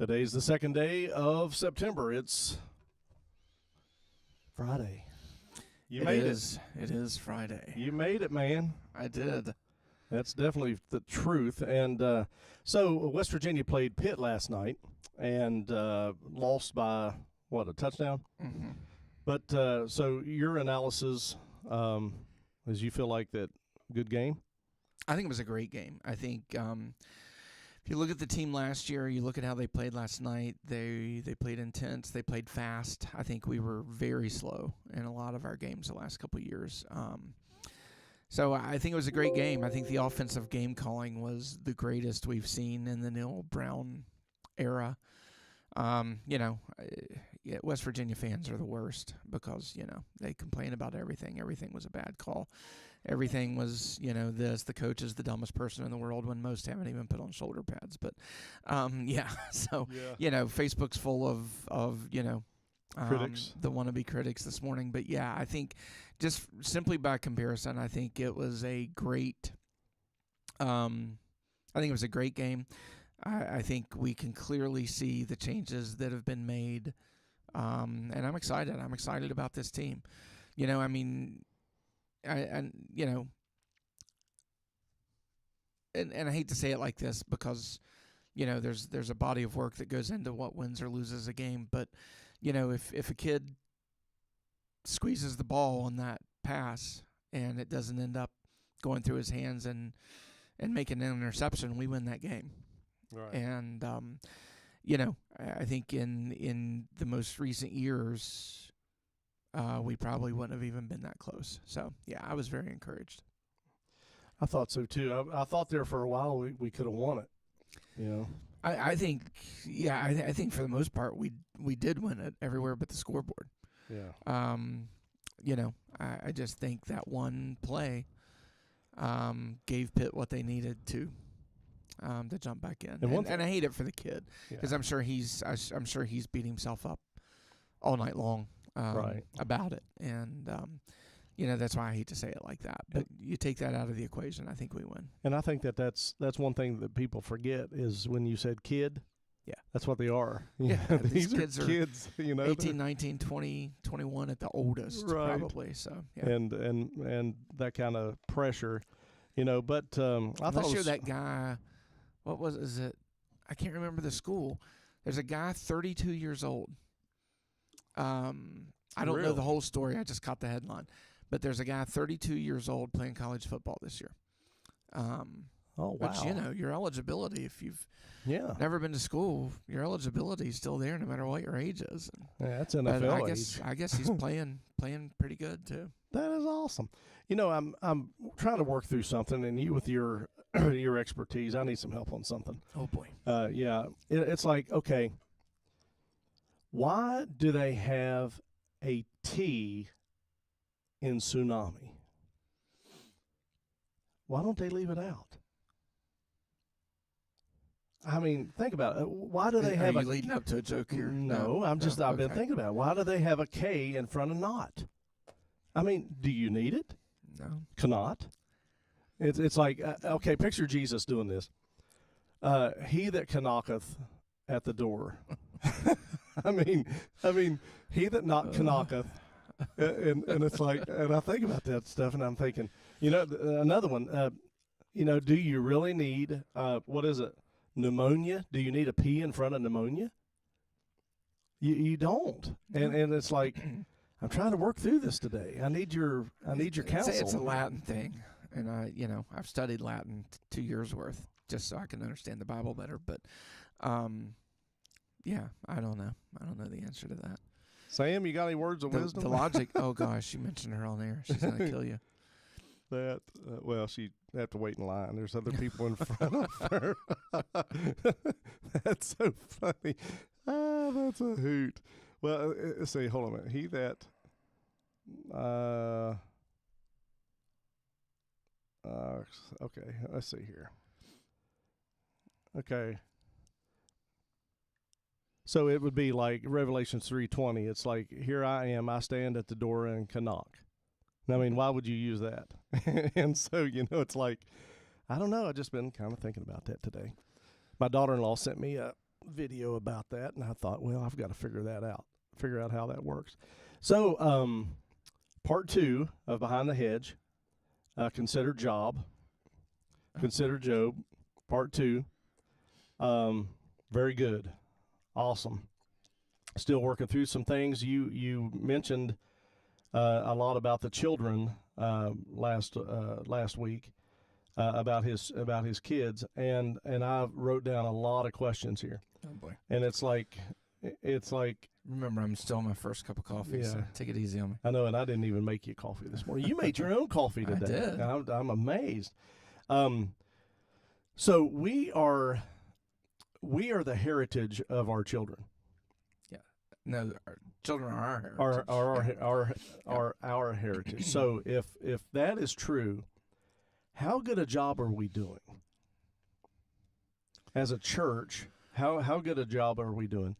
Today's the second day of September. It's Friday. You made it. It is Friday. You made it, man. I did. That's definitely the truth. And so West Virginia played Pitt last night and lost by, a touchdown? Mm-hmm. But so your analysis is you feel like that good game? I think it was a great game. I think if you look at the team last year, you look at how they played last night, they played intense, they played fast. I think we were very slow in a lot of our games the last couple of years. So I think it was a great game. I think the offensive game calling was the greatest we've seen in the Neil Brown era. West Virginia fans are the worst because, they complain about everything. Everything was a bad call. Everything was, the coach is the dumbest person in the world when most haven't even put on shoulder pads. But, Facebook's full of critics, the wannabe critics this morning. But, yeah, I think just simply by comparison, I think it was a great game. I think we can clearly see the changes that have been made, and I'm excited. I'm excited about this team. And I hate to say it like this because, there's a body of work that goes into what wins or loses a game. But, if a kid squeezes the ball on that pass and it doesn't end up going through his hands and making an interception, we win that game. Right. And, I think in the most recent years, we probably wouldn't have even been that close. So, yeah, I was very encouraged. I thought so, too. I thought there for a while we could have won it, I think, I think for the most part we did win it everywhere but the scoreboard. Yeah. I just think that one play gave Pitt what they needed to jump back in, and I hate it for the kid because I'm sure he's beating himself up all night long about it, and that's why I hate to say it like that. But you take that out of the equation, I think we win. And I think that's one thing that people forget is when you said kid. Yeah, that's what they are. Yeah, these kids are kids. 18, 19, 20, 21 at the oldest, probably. So yeah, and that kind of pressure, But I thought you're that guy. What is it? I can't remember the school. There's a guy 32 years old. I don't know the whole story. I just caught the headline. But there's a guy 32 years old playing college football this year. Oh, wow. Which, your eligibility, if you've never been to school, your eligibility is still there no matter what your age is. Yeah, that's NFL age. I guess he's playing pretty good, too. That is awesome. I'm trying to work through something, and you with your your expertise, I need some help on something. Oh, boy. It's like, okay, why do they have a T in tsunami? Why don't they leave it out? I mean, think about it. Why do they have Are you leading up to a joke here? No, I've been thinking about it. Why do they have a K in front of not? I mean, do you need it? No. Cannot. It's like, okay, picture Jesus doing this. He that knocketh at the door. I mean, he that not knocketh. And it's like, and I think about that stuff, and I'm thinking, another one, do you really need, what is it, pneumonia? Do you need a P in front of pneumonia? You don't. And it's like, I'm trying to work through this today. I need your counsel. It's a Latin thing, and I've studied Latin 2 years worth just so I can understand the Bible better. But, I don't know. I don't know the answer to that. Sam, you got any words of wisdom? The logic. Oh gosh, you mentioned her on air. She's gonna kill you. That she'd have to wait in line. There's other people in front of her. That's so funny. That's a hoot. Well, let's see. Hold on a minute. He that. Okay. Let's see here. Okay. So it would be like Revelation 3:20. It's like, here I am, I stand at the door and can knock. I mean, why would you use that? And so, it's like, I don't know. I've just been kind of thinking about that today. My daughter-in-law sent me video about that, and I thought, well, I've got to figure out how that works. So, part 2 of Behind the Hedge, consider Job, consider Job, part 2. Very good, awesome. Still working through some things. You mentioned a lot about the children last week. About his kids, and I wrote down a lot of questions here. Oh boy! And it's like, remember, I'm still on my first cup of coffee, so take it easy on me. I know, and I didn't even make you coffee this morning. You made your own coffee today. I did. I'm amazed. So we are the heritage of our children. Yeah. No, our children are our heritage. So if that is true, how good a job are we doing as a church? How good a job are we doing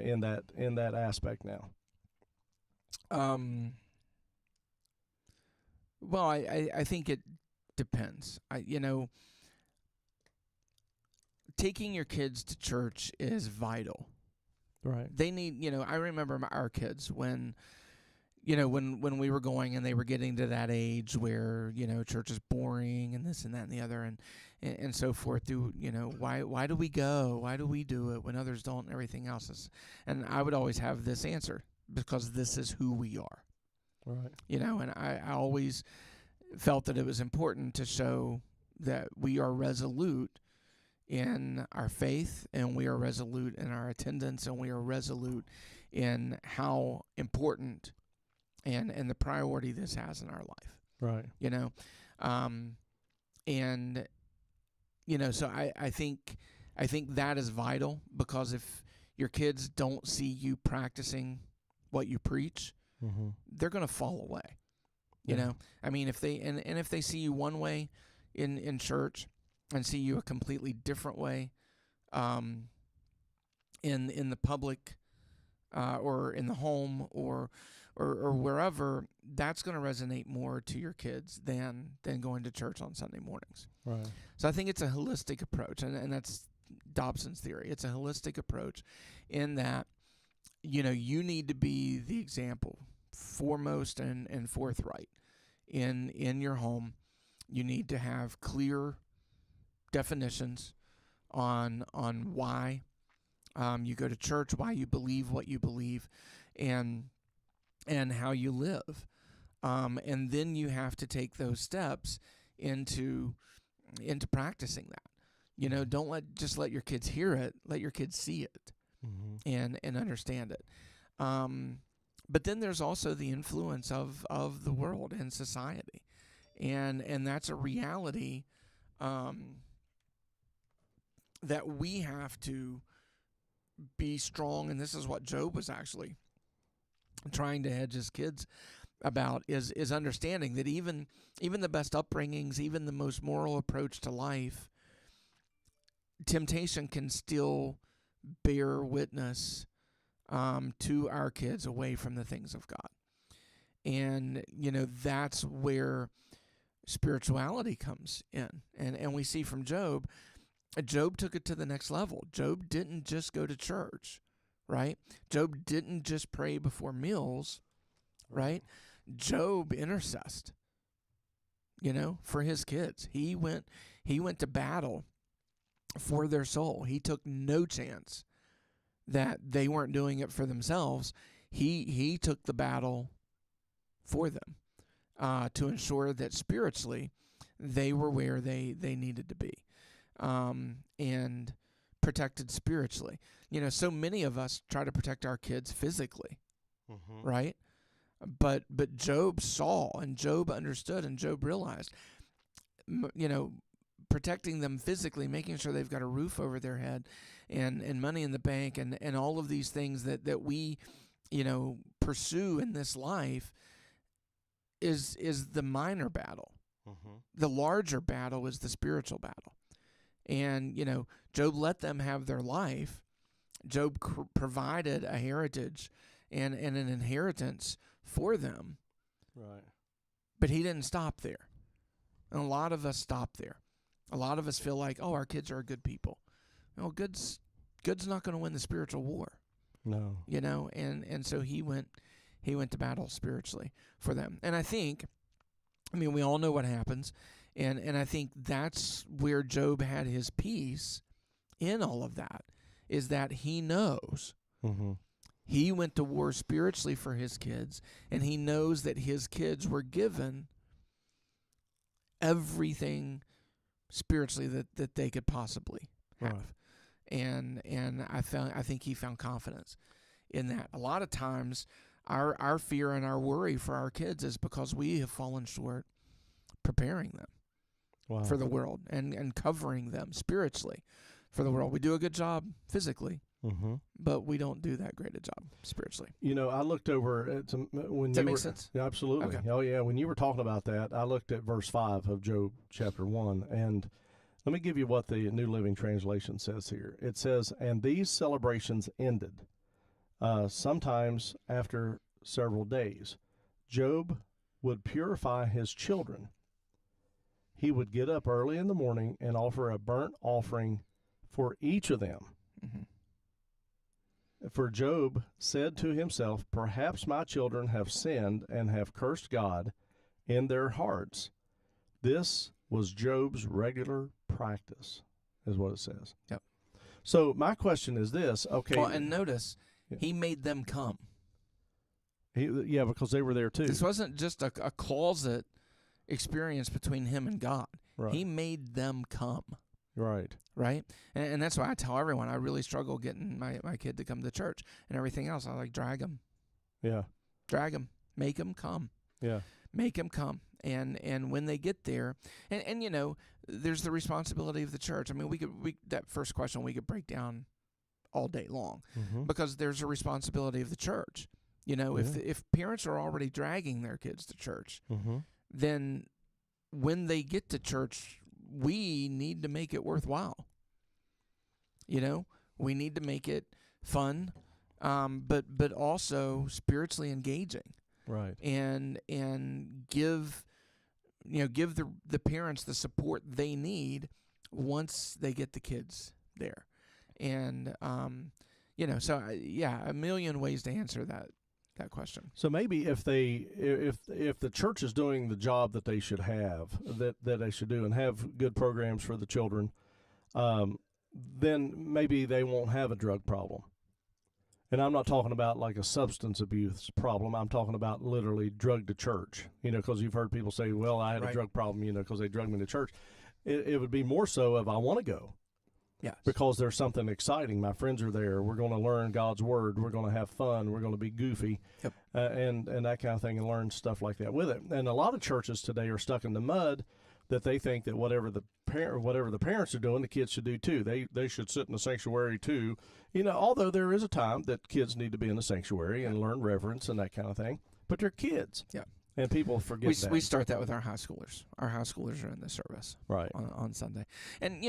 in that aspect now? Well, I think it depends. Taking your kids to church is vital. Right. They need. I remember our kids when we were going and they were getting to that age where, church is boring and this and that and the other and so forth. Why do we go? Why do we do it when others don't and everything else is? And I would always have this answer, because this is who we are. Right. And I always felt that it was important to show that we are resolute in our faith, and we are resolute in our attendance, and we are resolute in how important and the priority this has in our life. Right. So I think that is vital, because if your kids don't see you practicing what you preach, they're going to fall away. If they see you one way in church and see you a completely different way in the public or in the home or wherever, that's going to resonate more to your kids than going to church on Sunday mornings. Right. So I think it's a holistic approach, and that's Dobson's theory. It's a holistic approach in that, you need to be the example, foremost and forthright in your home. You need to have clear definitions on why you go to church, why you believe what you believe, and how you live. And then you have to take those steps into practicing that. Don't just let your kids hear it, let your kids see it and understand it. But then there's also the influence of the world and society. And that's a reality that we have to be strong. And this is what Job was actually trying to hedge his kids about, is understanding that even the best upbringings, even the most moral approach to life, temptation can still bear witness to our kids away from the things of God. And, that's where spirituality comes in. And we see from Job took it to the next level. Job didn't just go to church, right? Job didn't just pray before meals, right? Job intercessed, for his kids. He went to battle for their soul. He took no chance that they weren't doing it for themselves. He took the battle for them to ensure that spiritually they were where they needed to be, and protected spiritually. So many of us try to protect our kids physically, right? But Job saw, and Job understood, and Job realized, protecting them physically, making sure they've got a roof over their head and money in the bank and all of these things that we, pursue in this life is the minor battle. The larger battle is the spiritual battle. And, Job let them have their life. Job provided a heritage and an inheritance for them. Right. But he didn't stop there. And a lot of us stop there. A lot of us feel like, our kids are good people. Good's good's not going to win the spiritual war. No. You know, and so he went to battle spiritually for them. And I think, I mean, we all know what happens, and I think that's where Job had his peace in all of that, is that he knows. Mm-hmm. He went to war spiritually for his kids, and he knows that his kids were given everything spiritually that they could possibly have. Right. And I think he found confidence in that. A lot of times our fear and our worry for our kids is because we have fallen short preparing them for the world and covering them spiritually for the world. We do a good job physically, but we don't do that great a job spiritually. You know, I looked over at when Does that make sense? Yeah, absolutely. Okay. Oh yeah, when you were talking about that, I looked at verse 5 of Job chapter 1, and let me give you what the New Living Translation says here. It says, "And these celebrations ended, sometimes after several days. Job would purify his children. He would get up early in the morning and offer a burnt offering for each of them. For Job said to himself, perhaps my children have sinned and have cursed God in their hearts. This was Job's regular practice," is what it says. Yep. So my question is this. Okay. Well, and notice, he made them come. Yeah, because they were there too. This wasn't just a closet experience between him and God. Right. He made them come. Right. Right? And that's why I tell everyone I really struggle getting my kid to come to church and everything else. I like drag them. Yeah. Drag them. Make them come. Yeah. Make them come. And when they get there, and you know, there's the responsibility of the church. I mean, that first question we could break down all day long because there's a responsibility of the church. You know, if parents are already dragging their kids to church, then when they get to church, we need to make it worthwhile. You know, we need to make it fun, but also spiritually engaging. Right. And give the parents the support they need once they get the kids there. And so a million ways to answer that question. So maybe if the church is doing the job that they should have, that they should do, and have good programs for the children, then maybe they won't have a drug problem. And I'm not talking about like a substance abuse problem. I'm talking about literally drug to church, because you've heard people say, well, I had a drug problem, because they drugged me to church. It would be more so if I want to go. Yes. Because there's something exciting. My friends are there. We're going to learn God's word. We're going to have fun. We're going to be goofy, and that kind of thing, and learn stuff like that with it. And a lot of churches today are stuck in the mud that they think that whatever the parents are doing, the kids should do too. They should sit in the sanctuary too. Although there is a time that kids need to be in the sanctuary and learn reverence and that kind of thing. But they're kids. Yeah. And people forget that. We start that with our high schoolers. Our high schoolers are in the service on Sunday, and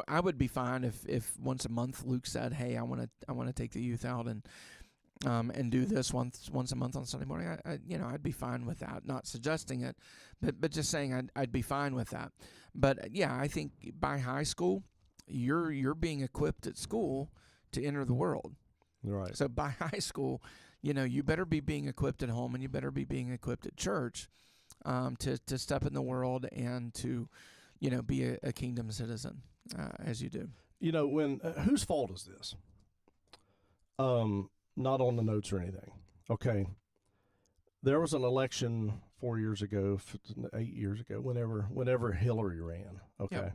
I would be fine if once a month Luke said, "Hey, I want to take the youth out and do this once a month on Sunday morning." I'd be fine with that. Not suggesting it, but just saying I'd be fine with that. But yeah, I think by high school, you're being equipped at school to enter the world. Right. So by high school, you better be being equipped at home, and you better be being equipped at church to step in the world and to, be a kingdom citizen as you do. When whose fault is this? Not on the notes or anything. Okay. There was an election 4 years ago, 8 years ago, whenever Hillary ran. Okay.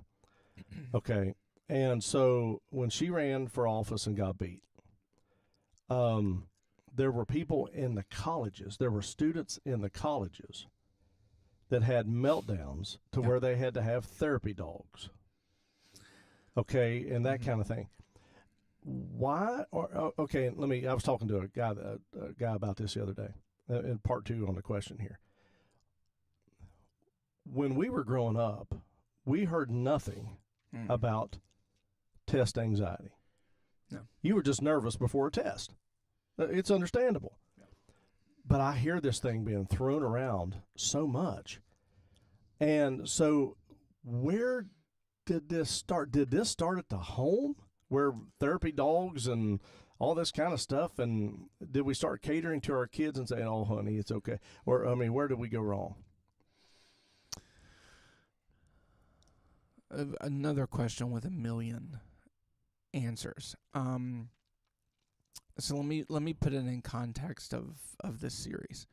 Yep. Okay. And so when she ran for office and got beat, there were people in the colleges, there were students in the colleges that had meltdowns to where they had to have therapy dogs. Okay, and that kind of thing. Why? Okay, I was talking to a guy about this the other day, in part 2 on the question here. When we were growing up, we heard nothing about test anxiety. No. You were just nervous before a test. It's understandable. Yeah. But I hear this thing being thrown around so much. And so where did this start? Did this start at the home we're therapy dogs and all this kind of stuff. And did we start catering to our kids and saying, "Oh, honey, it's okay"? Or I mean, where did we go wrong? Another question with a million answers. So let me put it in context of this series.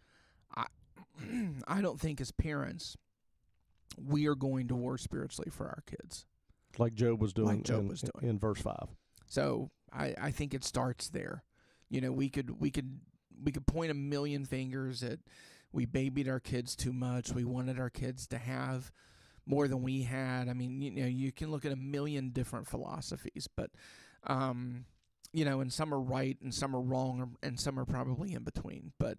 I don't think as parents we are going to war spiritually for our kids, like Job was doing. In verse 5. So I think it starts there. You know, we could point a million fingers at we babied our kids too much. We wanted our kids to have more than we had. I mean, you know, you can look at a million different philosophies, but you know, and some are right and some are wrong, and some are probably in between. But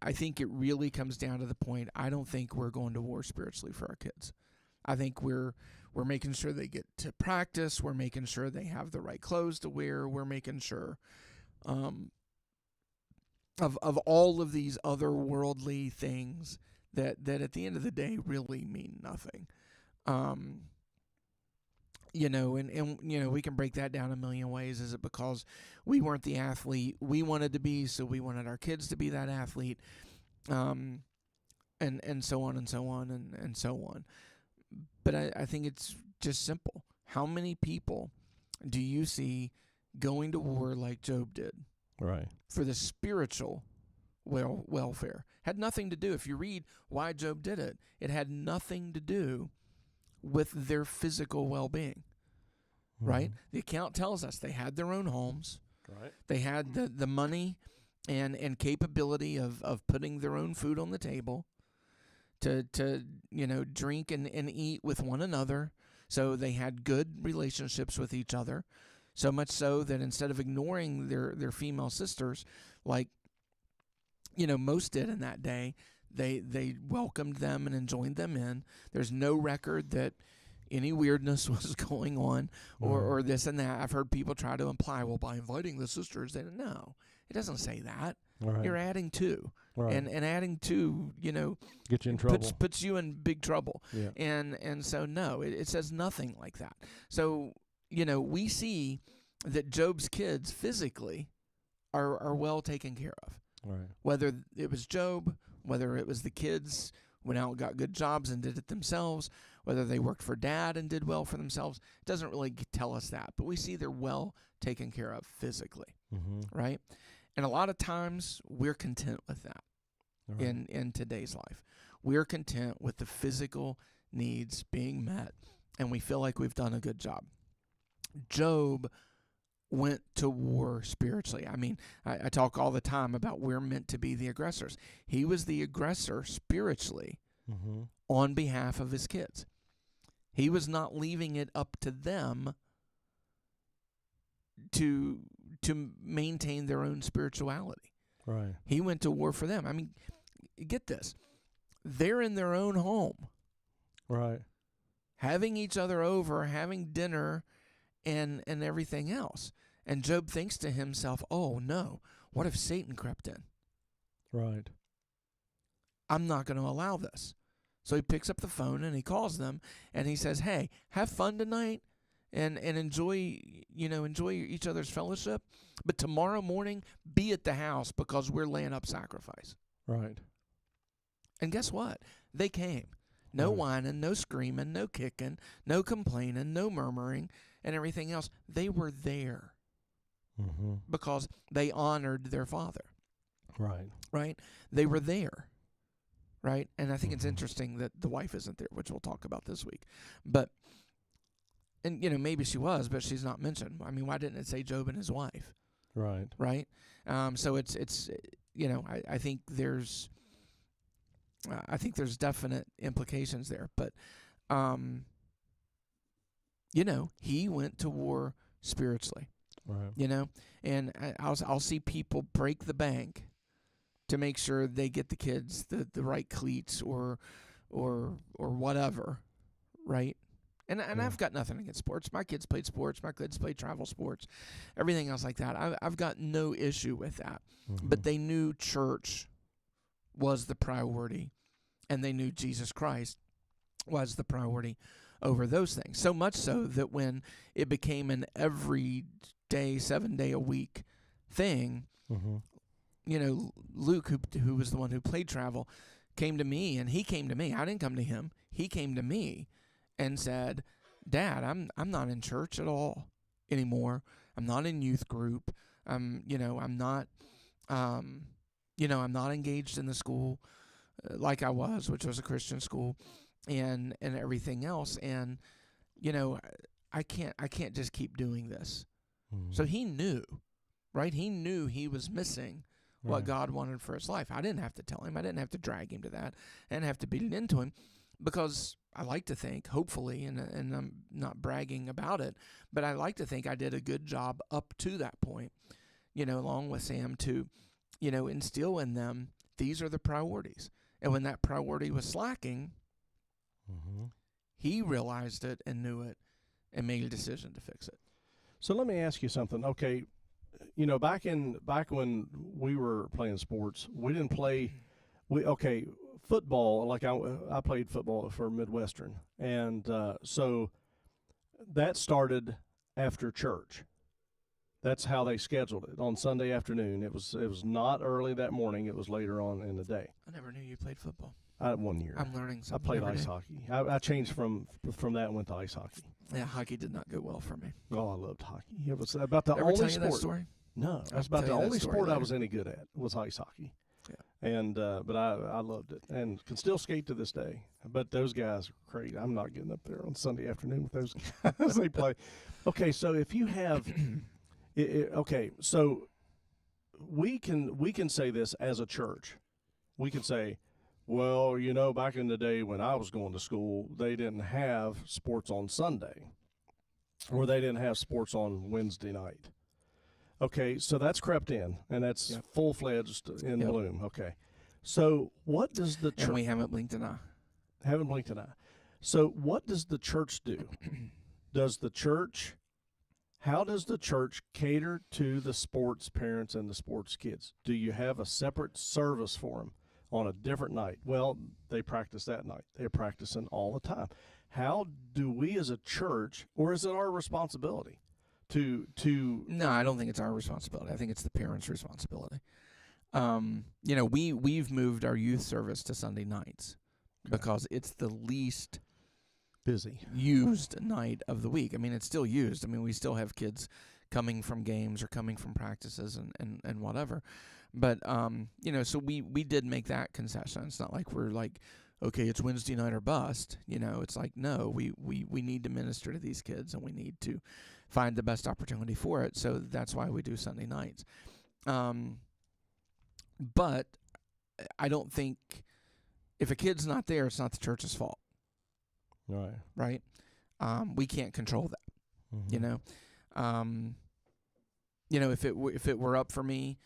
I think it really comes down to the point. I don't think we're going to war spiritually for our kids. I think we're making sure they get to practice. We're making sure they have the right clothes to wear. We're making sure of all of these other worldly things that at the end of the day really mean nothing. You know, and you know, we can break that down a million ways. Is it because we weren't the athlete we wanted to be, so we wanted our kids to be that athlete? And so on and so on and so on. But I think it's just simple. How many people do you see going to war like Job did? Right. For the spiritual welfare. Had nothing to do, if you read why Job did it, it had nothing to do with their physical well-being, right? The account tells us they had their own homes. Right. They had the money and capability of putting their own food on the table to you know, drink and eat with one another. So they had good relationships with each other, so much so that instead of ignoring their female sisters, like, you know, most did in that day, they welcomed them and joined them in. There's no record that any weirdness was going on or this and that. I've heard people try to imply, well, by inviting the sisters, no, it doesn't say that. Right. You're adding to. Right. And adding to, you know, get you in trouble. Puts you in big trouble. Yeah. And so, no, it says nothing like that. So, you know, we see that Job's kids physically are well taken care of. Right. Whether it was Job, whether it was the kids went out and got good jobs and did it themselves, whether they worked for dad and did well for themselves, it doesn't really tell us that. But we see they're well taken care of physically, right? And a lot of times we're content with that in today's life. We're content with the physical needs being met, and we feel like we've done a good job. Job went to war spiritually. I mean, I talk all the time about we're meant to be the aggressors. He was the aggressor spiritually on behalf of his kids. He was not leaving it up to them to maintain their own spirituality. Right. He went to war for them. I mean, get this. They're in their own home. Right. Having each other over, having dinner, and everything else. And Job thinks to himself, oh, no, what if Satan crept in? Right. I'm not going to allow this. So he picks up the phone and he calls them and he says, hey, have fun tonight and enjoy each other's fellowship. But tomorrow morning, be at the house because we're laying up sacrifice. Right. And guess what? They came. No whining, no screaming, no kicking, no complaining, no murmuring, and everything else. They were there because they honored their father. Right. Right? They were there. Right? And I think it's interesting that the wife isn't there, which we'll talk about this week. But, and, you know, maybe she was, but she's not mentioned. I mean, why didn't it say Job and his wife? Right. Right? So it's you know, I think there's definite implications there. But, you know, he went to war spiritually. Right. You know, and I'll see people break the bank to make sure they get the kids the right cleats or whatever, right? And I've got nothing against sports. My kids played sports. My kids played travel sports, everything else like that. I've got no issue with that. But they knew church was the priority, and they knew Jesus Christ was the priority over those things. So much so that when it became an everyday, 7-day-a-week thing, Luke, who was the one who played travel, came to me, and he came to me. I didn't come to him. He came to me and said, Dad, I'm not in church at all anymore. I'm not in youth group. I'm not engaged in the school like I was, which was a Christian school, and everything else. And I can't just keep doing this. So he knew, right? He knew he was missing what God wanted for his life. I didn't have to tell him. I didn't have to drag him to that. I didn't have to beat it into him, because I like to think, hopefully, and I'm not bragging about it, but I like to think I did a good job up to that point, along with Sam, to, instill in them, these are the priorities. And when that priority was slacking, he realized it and knew it and made a decision to fix it. So let me ask you something. Okay, back when we were playing sports, we didn't play. Football. Like I played football for Midwestern, and so that started after church. That's how they scheduled it, on Sunday afternoon. It was not early that morning. It was later on in the day. I never knew you played football. 1 year. I'm learning something. I played ice hockey. I changed from that and went to ice hockey. Yeah, hockey did not go well for me. Oh, I loved hockey. It was about the Ever only tell you sport. That story? No, that's about the only sport I was any good at, was ice hockey. Yeah. And but I loved it, and can still skate to this day. But those guys are crazy. I'm not getting up there on Sunday afternoon with those guys. They play. Okay, so if you have, so we can say this as a church. We can say, well, back in the day when I was going to school, they didn't have sports on Sunday, or they didn't have sports on Wednesday night. Okay, so that's crept in, and that's full-fledged in bloom. Okay, so what does the church... And we haven't blinked an eye. Haven't blinked an eye. So what does the church do? How does the church cater to the sports parents and the sports kids? Do you have a separate service for them on a different night? Well, they practice that night. They're practicing all the time. How do we as a church, or is it our responsibility to No, I don't think it's our responsibility. I think it's the parents' responsibility. We've moved our youth service to Sunday nights because it's the least busy used night of the week. I mean, it's still used. I mean, we still have kids coming from games or coming from practices and whatever. But so we did make that concession. It's not like we're like, okay, it's Wednesday night or bust. It's like, no, we need to minister to these kids, and we need to find the best opportunity for it. So that's why we do Sunday nights. But I don't think if a kid's not there, it's not the church's fault. Right? We can't control that. If it were up for me,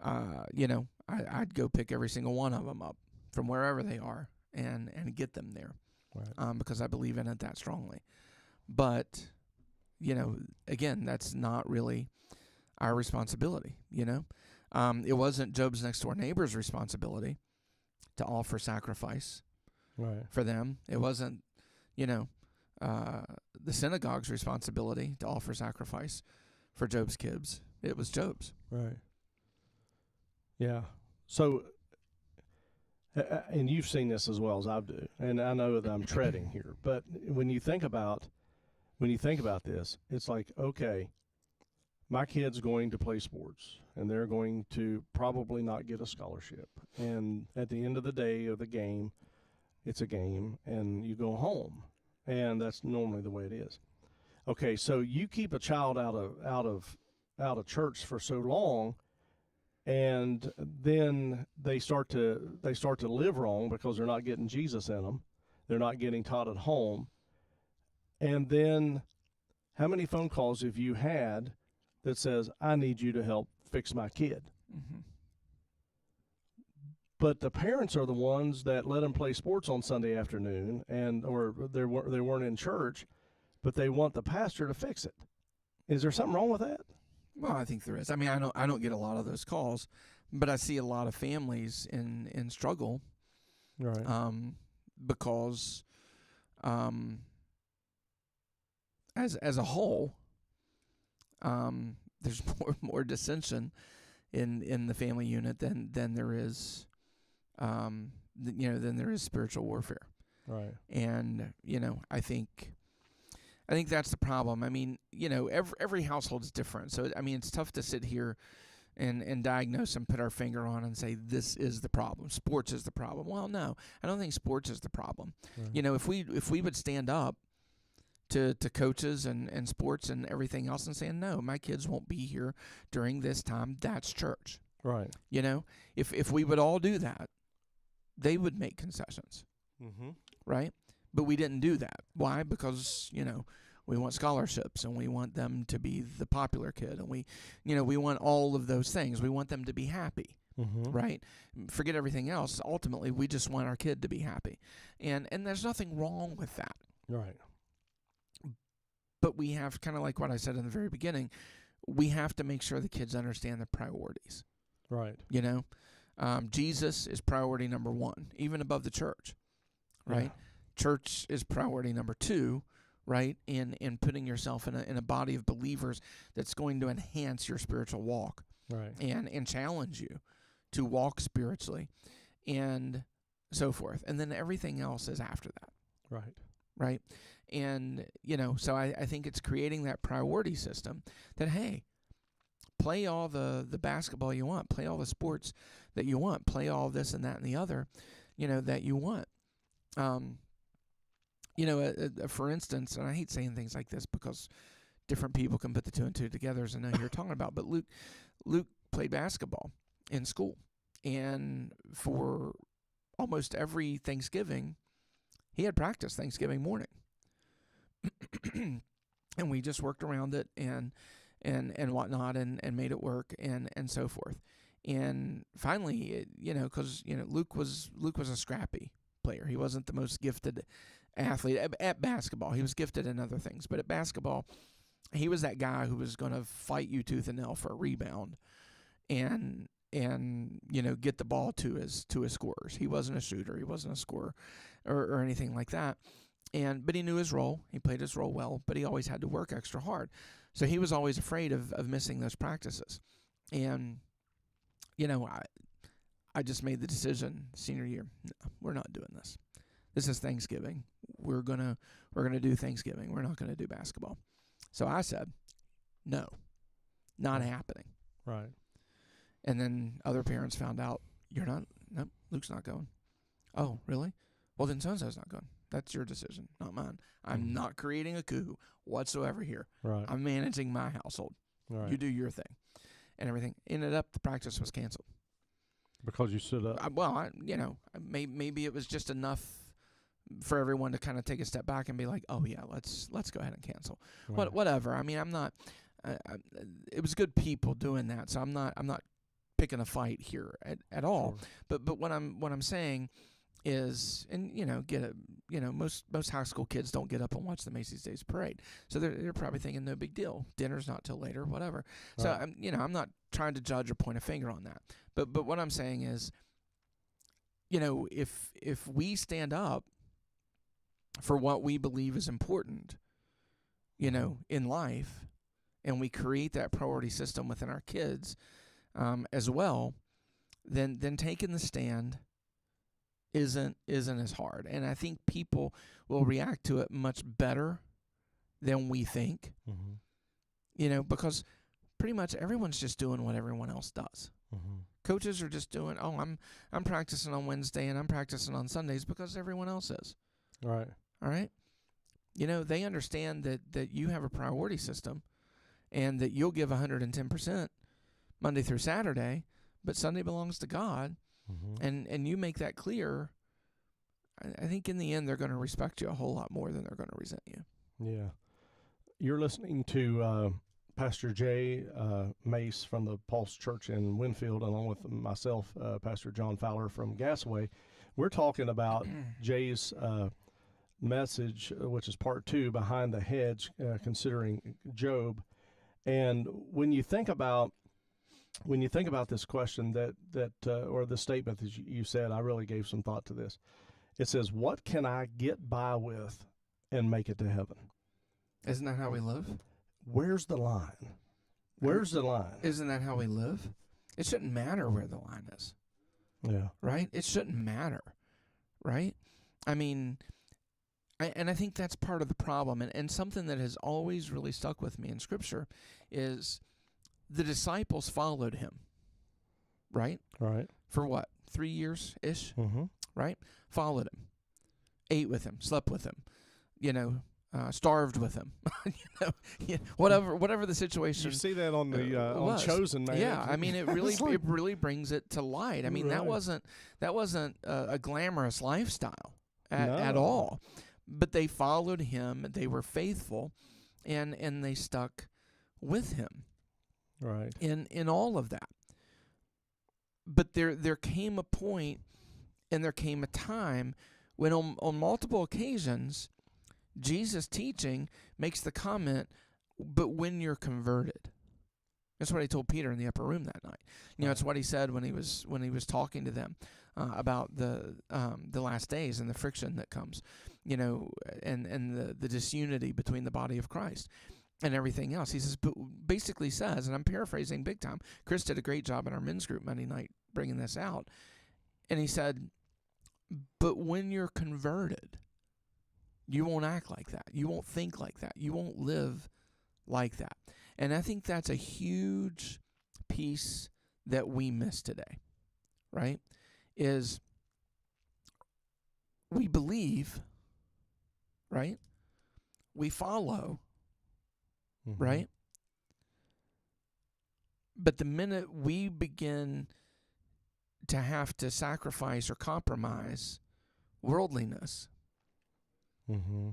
I'd go pick every single one of them up from wherever they are and get them there, because I believe in it that strongly. But again, that's not really our responsibility. It wasn't Job's next door neighbor's responsibility to offer sacrifice for them. It wasn't the synagogue's responsibility to offer sacrifice for Job's kids. It was Job's. Right. Yeah. So, and you've seen this as well as I do, and I know that I'm treading here, but when you think about this, it's like, okay, my kid's going to play sports, and they're going to probably not get a scholarship. And at the end of the day of the game, it's a game, and you go home, and that's normally the way it is. Okay, so you keep a child out of church for so long, and then they start to live wrong because they're not getting Jesus in them. They're not getting taught at home. And then how many phone calls have you had that says, I need you to help fix my kid? Mm-hmm. But the parents are the ones that let them play sports on Sunday afternoon, or they weren't in church, but they want the pastor to fix it. Is there something wrong with that? Well, I think there is. I mean, I don't get a lot of those calls, but I see a lot of families in struggle, right? Because, as a whole, there's more dissension in the family unit than there is, than there is spiritual warfare. Right. And I think that's the problem. I mean, every household is different. So I mean, it's tough to sit here and diagnose and put our finger on and say this is the problem. Sports is the problem. Well, no, I don't think sports is the problem. Right. If we would stand up to coaches and sports and everything else and saying, no, my kids won't be here during this time, that's church. Right. If we would all do that, they would make concessions. Mm-hmm. Right? But we didn't do that. Why? Because, we want scholarships and we want them to be the popular kid and we want all of those things. We want them to be happy. Mm-hmm. Right? Forget everything else. Ultimately, we just want our kid to be happy. And there's nothing wrong with that. Right. But we have, kind of like what I said in the very beginning, we have to make sure the kids understand the priorities. Right. Jesus is priority number 1, even above the church. Right? Yeah. Church is priority number 2, right? In putting yourself in a body of believers that's going to enhance your spiritual walk. Right. And challenge you to walk spiritually and so forth. And then everything else is after that. Right. Right? And, so I think it's creating that priority system that, hey, play all the basketball you want, play all the sports that you want, play all this and that and the other, that you want. For instance, and I hate saying things like this because different people can put the 2 and 2 together as I know who you're talking about, but Luke played basketball in school, and for almost every Thanksgiving, he had practice Thanksgiving morning. And we just worked around it and whatnot and made it work and so forth. And finally, because Luke was a scrappy player. He wasn't the most gifted athlete at basketball. He was gifted in other things, but at basketball, he was that guy who was going to fight you tooth and nail for a rebound, and get the ball to his scorers. He wasn't a shooter. He wasn't a scorer or anything like that. But he knew his role. He played his role well, but he always had to work extra hard. So he was always afraid of missing those practices. And, I just made the decision senior year, no, we're not doing this. This is Thanksgiving. We're gonna do Thanksgiving. We're not gonna do basketball. So I said, no, not happening. Right. And then other parents found out, nope, Luke's not going. Oh, really? Well, then so-and-so's not going. That's your decision, not mine. I'm not creating a coup whatsoever here. Right. I'm managing my household. Right. You do your thing. And everything. Ended up, the practice was canceled. Because you stood up? Maybe it was just enough for everyone to kind of take a step back and be like, oh, yeah, let's go ahead and cancel. Right. Whatever. I mean, I'm not it was good people doing that, so I'm not picking a fight here at all. Sure. But what I'm saying is, and most high school kids don't get up and watch the Macy's Days Parade, so they're probably thinking no big deal. Dinner's not till later, whatever. Right. So I'm not trying to judge or point a finger on that. But what I'm saying is, if we stand up for what we believe is important, in life, and we create that priority system within our kids as well, then taking the stand isn't as hard. And I think people will react to it much better than we think, because pretty much everyone's just doing what everyone else does. Mm-hmm. Coaches are just doing, I'm practicing on Wednesday and I'm practicing on Sundays because everyone else is. Right. All right? They understand that you have a priority system and that you'll give 110% Monday through Saturday, but Sunday belongs to God. Mm-hmm. And you make that clear. I think in the end they're going to respect you a whole lot more than they're going to resent you. Yeah. You're listening to Pastor Jay Mace from the Pulse Church in Winfield, along with myself, Pastor John Fowler from Gasaway. We're talking about Jay's message, which is part 2, Behind the Hedge, considering Job. And when you think about this question that or the statement that you said, I really gave some thought to this. It says, what can I get by with and make it to heaven? Isn't that how we live? Where's the line? Where's the line? Isn't that how we live? It shouldn't matter where the line is. Yeah. Right? It shouldn't matter. Right? I mean, I think that's part of the problem. And something that has always really stuck with me in Scripture is the disciples followed him. Right? Right. For what? 3 years-ish? Mm-hmm. Right? Followed him. Ate with him. Slept with him. Starved with him. Whatever the situation. You see that on the on Chosen, man. Yeah, I mean, it really brings it to light. I mean, that wasn't a glamorous lifestyle at all. But they followed him. They were faithful, and they stuck with him. Right. In all of that. But there came a point, and there came a time when on multiple occasions, Jesus' teaching makes the comment, but when you're converted. That's what he told Peter in the upper room that night. It's what he said when he was talking to them about the last days and the friction that comes, and the disunity between the body of Christ and everything else. He basically says, and I'm paraphrasing big time. Chris did a great job in our men's group Monday night bringing this out. And he said, but when you're converted, you won't act like that. You won't think like that. You won't live like that. And I think that's a huge piece that we miss today, right? Is we believe, right? We follow, mm-hmm. right? But the minute we begin to have to sacrifice or compromise worldliness, mm-hmm.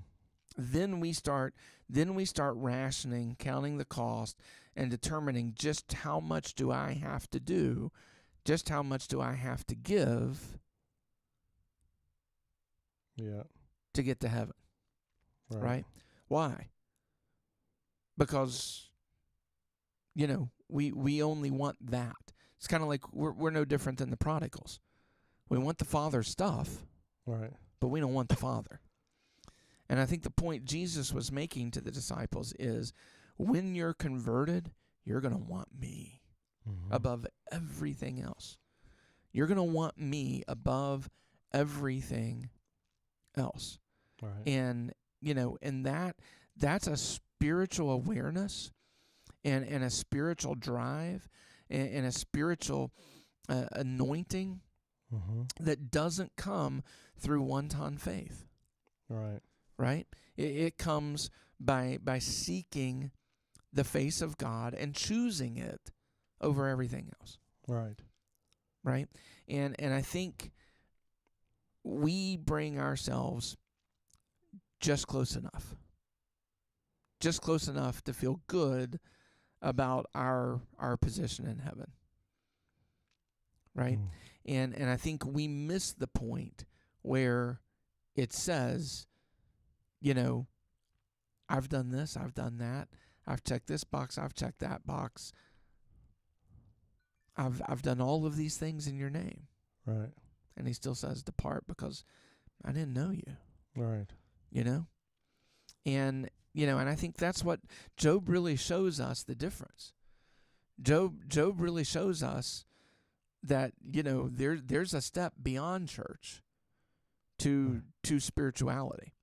then we start rationing, counting the cost, and determining just how much do I have to do, just how much do I have to give to get to heaven. Right? Why? Because, we only want that. It's kind of like we're no different than the prodigals. We want the Father's stuff, right? But we don't want the Father. And I think the point Jesus was making to the disciples is, when you're converted, you're going to want me above everything else. You're going to want me above everything else. Right. And, and that's a spiritual awareness and a spiritual drive and a spiritual anointing that doesn't come through one-time faith. Right. Right? It comes by seeking the face of God and choosing it over everything else. Right. Right? And I think we bring ourselves just close enough. Just close enough to feel good about our position in heaven. Right? And I think we miss the point where it says, I've done this, I've done that, I've checked this box, I've checked that box. I've done all of these things in your name. Right. And he still says, depart because I didn't know you. Right. And I think that's what Job really shows us the difference. Job really shows us that, there's a step beyond church to spirituality.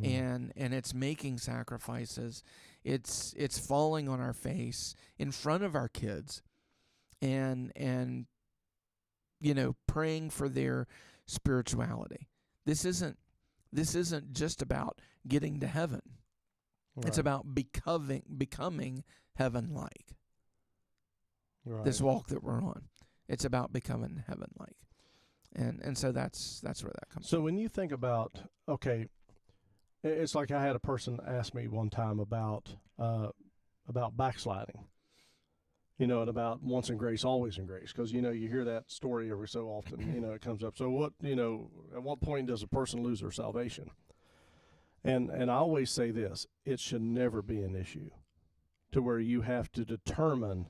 And it's making sacrifices. It's falling on our face in front of our kids and praying for their spirituality. This isn't just about getting to heaven. Right. It's about becoming heaven-like. Right. This walk that we're on. It's about becoming heaven-like. And so that's where that comes from. So when you think about, okay, it's like I had a person ask me one time about backsliding, and about once in grace, always in grace, because, you hear that story every so often, it comes up. So at what point does a person lose their salvation? And I always say this, it should never be an issue to where you have to determine,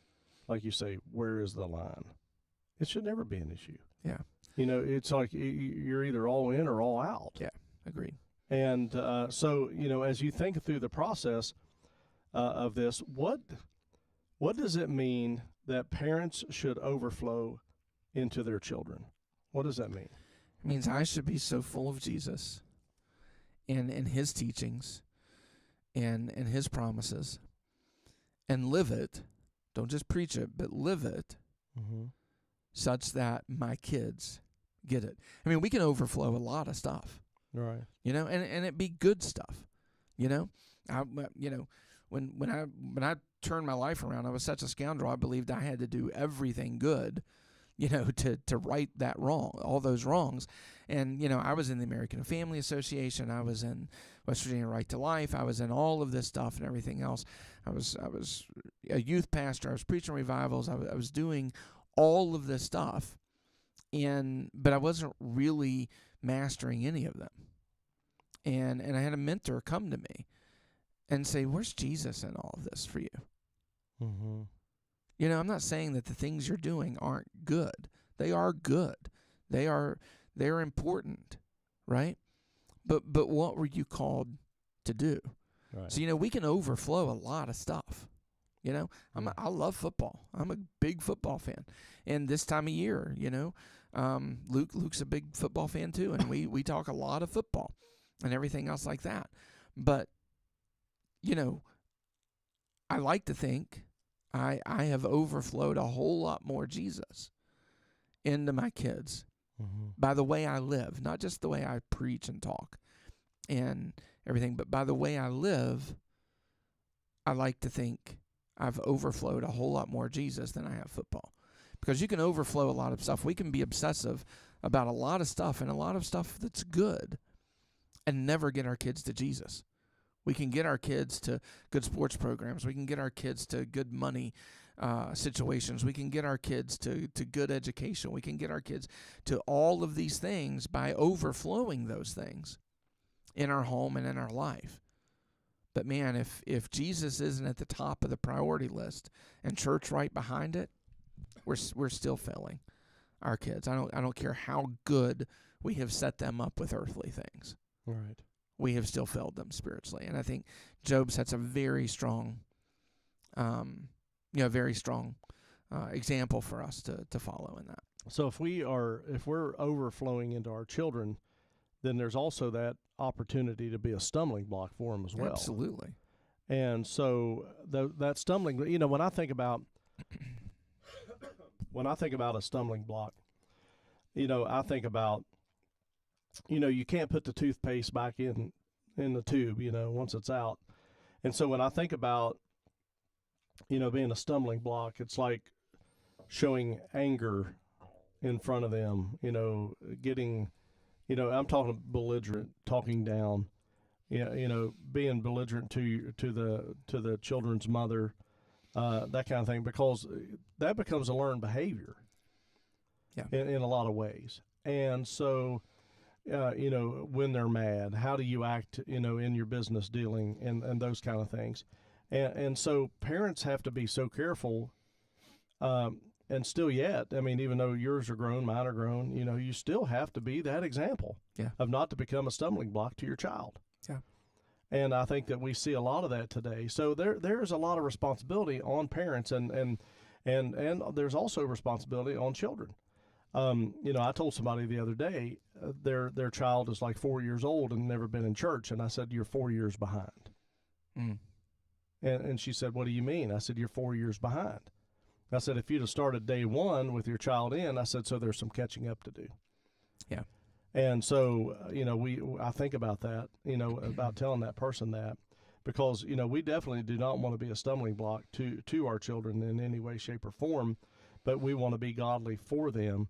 like you say, where is the line? It should never be an issue. Yeah. It's like you're either all in or all out. Yeah, agreed. And so, as you think through the process of this, what does it mean that parents should overflow into their children? What does that mean? It means I should be so full of Jesus and his teachings and his promises and live it. Don't just preach it, but live it such that my kids get it. I mean, we can overflow a lot of stuff. Right. And it be good stuff. When I turned my life around, I was such a scoundrel. I believed I had to do everything good, to right that wrong, all those wrongs. And, I was in the American Family Association. I was in West Virginia Right to Life. I was in all of this stuff and everything else. I was a youth pastor. I was preaching revivals. I was doing all of this stuff. But I wasn't really mastering any of them. And I had a mentor come to me and say, "Where's Jesus in all of this for you?" Mm-hmm. I'm not saying that the things you're doing aren't good. They are good. They're important, right? But what were you called to do? Right. So we can overflow a lot of stuff. I love football. I'm a big football fan, and this time of year, Luke's a big football fan too, and we talk a lot of football and everything else like that. But I like to think I have overflowed a whole lot more Jesus into my kids by the way I live, not just the way I preach and talk and everything, but by the way I live. I like to think I've overflowed a whole lot more Jesus than I have football, because you can overflow a lot of stuff. We can be obsessive about a lot of stuff and a lot of stuff that's good and never get our kids to Jesus. We can get our kids to good sports programs. We can get our kids to good money situations. We can get our kids to good education. We can get our kids to all of these things by overflowing those things in our home and in our life. But man, if Jesus isn't at the top of the priority list and church right behind it, we're still failing our kids. I don't care how good we have set them up with earthly things. Right. We have still failed them spiritually. And I think Job sets a very strong, example for us to follow in that. So if we're overflowing into our children, then there's also that opportunity to be a stumbling block for them as well. Absolutely. And so that stumbling, when I think about a stumbling block, I think about, you can't put the toothpaste back in the tube, once it's out. And so when I think about, being a stumbling block, it's like showing anger in front of them, getting, I'm talking belligerent, talking down, being belligerent to the children's mother, that kind of thing, because that becomes a learned behavior. Yeah. In a lot of ways. And so, when they're mad, how do you act, in your business dealing and those kind of things. And so parents have to be so careful, and still yet, I mean, even though yours are grown, mine are grown, you still have to be that example of not to become a stumbling block to your child. Yeah. And I think that we see a lot of that today. So there's a lot of responsibility on parents, and there's also responsibility on children. I told somebody the other day, their child is like 4 years old and never been in church. And I said, "You're 4 years behind." Mm. And she said, "What do you mean?" I said, "You're 4 years behind." I said, "If you'd have started day one with your child in," I said, "so there's some catching up to do." Yeah. And so, I think about that, about telling that person that, because, we definitely do not want to be a stumbling block to our children in any way, shape, or form, but we want to be godly for them.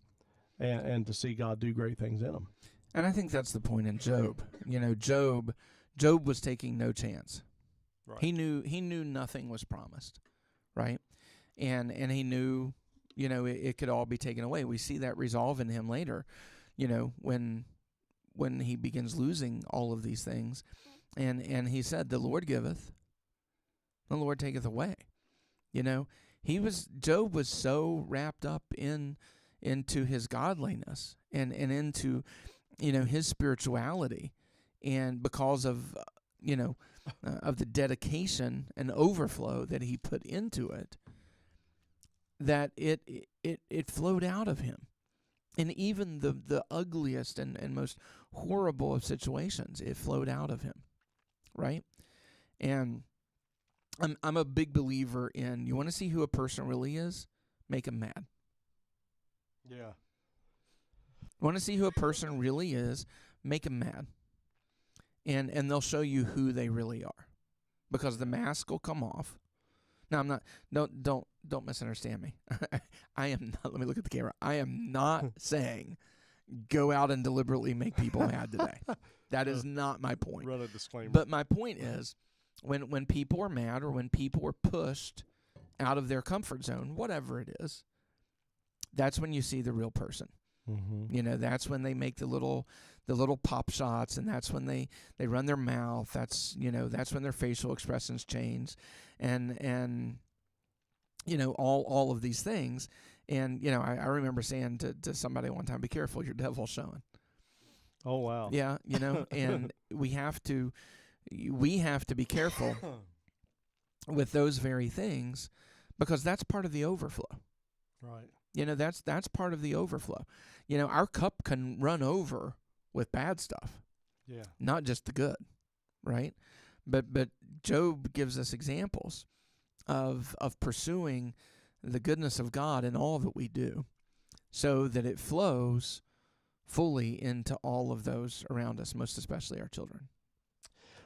And to see God do great things in them. And I think that's the point in Job. Job was taking no chance. Right. He knew nothing was promised, right? And he knew, it could all be taken away. We see that resolve in him later, when he begins losing all of these things. And he said, "The Lord giveth, the Lord taketh away." Job was so wrapped up into his godliness and into, his spirituality and because of of the dedication and overflow that he put into it, that it flowed out of him. And even the ugliest and most horrible of situations, it flowed out of him, right? And I'm a big believer in, you want to see who a person really is? Make them mad. Yeah. Want to see who a person really is? Make them mad. And they'll show you who they really are, because the mask will come off. Now, I'm not. Don't misunderstand me. I am not. Let me look at the camera. I am not saying go out and deliberately make people mad today. That is not my point. Run a disclaimer. But my point is, when people are mad, or when people are pushed out of their comfort zone, whatever it is, that's when you see the real person. Mm-hmm. That's when they make the little pop shots, and that's when they run their mouth. That's when their facial expressions change, and all of these things. And I remember saying to somebody one time, "Be careful, your devil's showing." Oh wow. Yeah, and we have to be careful with those very things, because that's part of the overflow. Right. That's part of the overflow. Our cup can run over with bad stuff. Yeah. Not just the good, right? But Job gives us examples of pursuing the goodness of God in all that we do, so that it flows fully into all of those around us, most especially our children.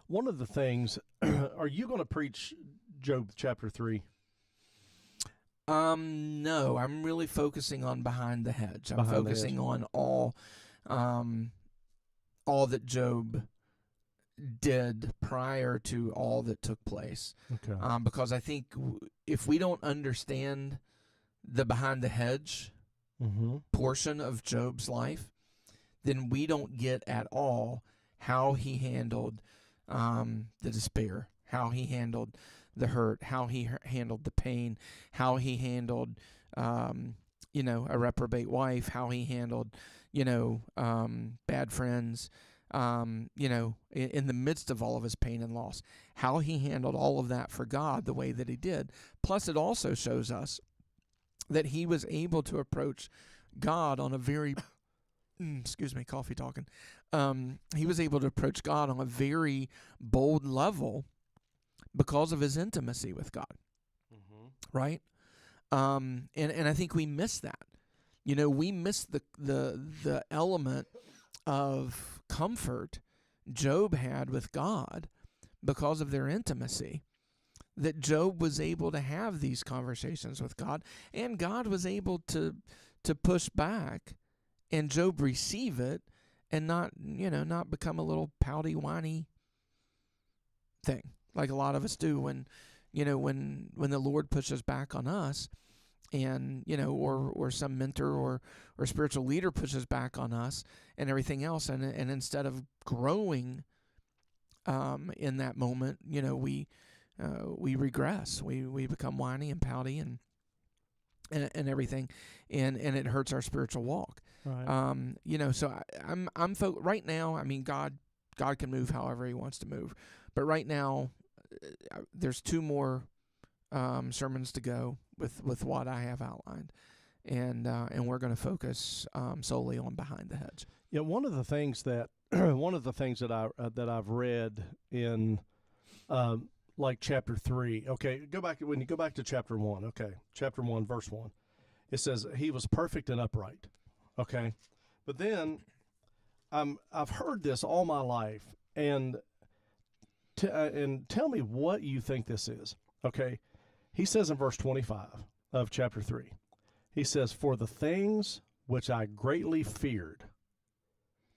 One of the things, are you going to preach Job chapter 3? No, I'm really focusing on Behind the Hedge. I'm focusing on all that Job did prior to all that took place. Okay. Because I think if we don't understand the Behind the Hedge portion of Job's life, then we don't get at all how he handled the despair, how he handled the hurt, how he handled the pain, how he handled, a reprobate wife, how he handled, bad friends, in the midst of all of his pain and loss, how he handled all of that for God the way that he did. Plus, it also shows us that he was able to approach God on a very, excuse me, coffee talking. He was able to approach God on a very bold level because of his intimacy with God, right? And I think we miss that. We miss the element of comfort Job had with God because of their intimacy, that Job was able to have these conversations with God, and God was able to push back, and Job receive it, and not become a little pouty, whiny thing like a lot of us do when the Lord pushes back on us, and or some mentor or spiritual leader pushes back on us and everything else, and instead of growing in that moment, we regress, we become whiny and pouty and everything, and it hurts our spiritual walk. Right. So I'm right now. I mean, God can move however He wants to move, but right now there's 2 more sermons to go with what I have outlined, and we're going to focus solely on Behind the Hedge. Yeah, one of the things that I've read in like chapter 3. Okay, when you go back to chapter 1. Okay, chapter 1, verse 1. It says he was perfect and upright. Okay, but then I've heard this all my life, and tell me what you think this is. Okay, he says in verse 25 of chapter 3, he says, "For the things which I greatly feared